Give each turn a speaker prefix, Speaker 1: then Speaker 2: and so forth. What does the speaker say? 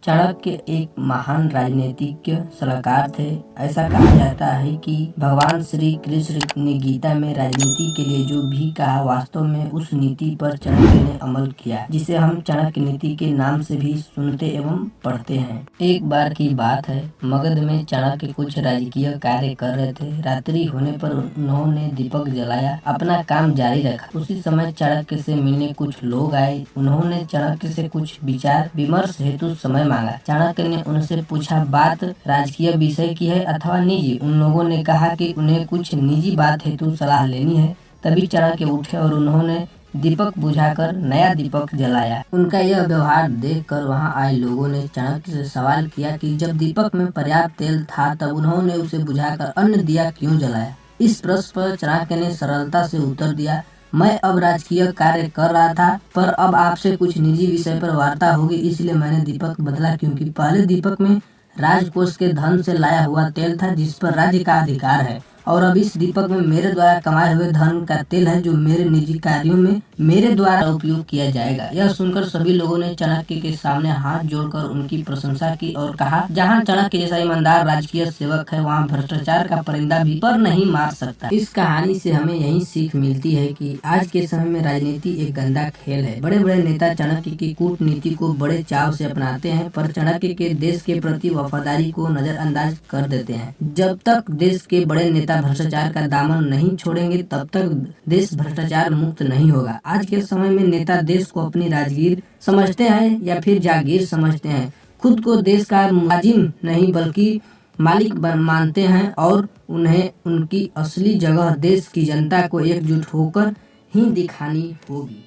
Speaker 1: चाणक्य एक महान राजनीतिज्ञ सलाहकार थे। ऐसा कहा जाता है कि भगवान श्री कृष्ण ने गीता में राजनीति के लिए जो भी कहा, वास्तव में उस नीति पर चाणक्य ने अमल किया, जिसे हम चाणक्य नीति के नाम से भी सुनते एवं पढ़ते हैं। एक बार की बात है, मगध में चाणक्य कुछ राजकीय कार्य कर रहे थे। रात्रि होने पर उन्होंने दीपक जलाया, अपना काम जारी रखा। उसी समय चाणक्य से मिलने कुछ लोग आए। उन्होंने चाणक्य से कुछ विचार विमर्श हेतु समय मांगा। चाणक्य ने उनसे पूछा, बात राजकीय विषय की है अथवा निजी? उन लोगों ने कहा कि उन्हें कुछ निजी बात हेतु सलाह लेनी है। तभी चाणक्य उठे और उन्होंने दीपक बुझाकर नया दीपक जलाया। उनका यह व्यवहार देखकर वहां आए लोगों ने चाणक्य से सवाल किया कि जब दीपक में पर्याप्त तेल था तब उन्होंने उसे बुझाकर अन्य दिया क्यों जलाया? इस प्रश्न पर चाणक्य ने सरलता से उत्तर दिया, मैं अब राजकीय कार्य कर रहा था, पर अब आपसे कुछ निजी विषय पर वार्ता होगी, इसलिए मैंने दीपक बदला। क्योंकि पहले दीपक में राजकोष के धन से लाया हुआ तेल था, जिस पर राज्य का अधिकार है, और अब इस दीपक में मेरे द्वारा कमाए हुए धन का तेल है, जो मेरे निजी कार्यों में मेरे द्वारा उपयोग किया जाएगा। यह सुनकर सभी लोगों ने चाणक्य के सामने हाथ जोड़कर उनकी प्रशंसा की और कहा, जहां चाणक्य जैसा ईमानदार राजकीय सेवक है, वहां भ्रष्टाचार का परिंदा भी पर नहीं मार सकता। इस कहानी से हमें यही सीख मिलती है कि आज के समय में राजनीति एक गंदा खेल है। बड़े बड़े नेता चाणक्य की कूटनीति को बड़े चाव से अपनाते हैं, पर चाणक्य के देश के प्रति वफादारी को नजरअंदाज कर देते हैं। जब तक देश के बड़े नेता भ्रष्टाचार का दामन नहीं छोड़ेंगे, तब तक देश भ्रष्टाचार मुक्त नहीं होगा। आज के समय में नेता देश को अपनी राजगीर समझते हैं या फिर जागीर समझते हैं। खुद को देश का मुलाजिम नहीं बल्कि मालिक मानते हैं, और उन्हें उनकी असली जगह देश की जनता को एकजुट होकर ही दिखानी होगी।